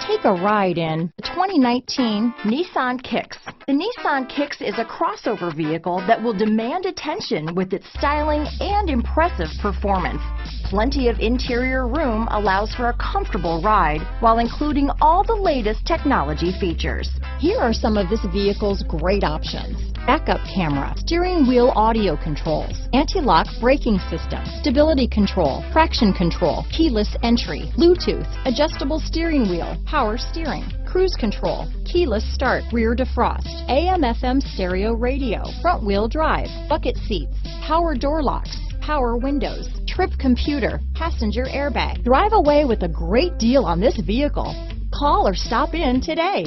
Take a ride in the 2019 Nissan Kicks. The Nissan Kicks is a crossover vehicle that will demand attention with its styling and impressive performance. Plenty of interior room allows for a comfortable ride while including all the latest technology features. Here are some of this vehicle's great options: backup camera, steering wheel audio controls, anti-lock braking system, stability control, traction control, keyless entry, Bluetooth, adjustable steering wheel, power steering, cruise control, keyless start, rear defrost, AM/FM stereo radio, front wheel drive, bucket seats, power door locks, power windows, trip computer, passenger airbag. Drive away with a great deal on this vehicle. Call or stop in today.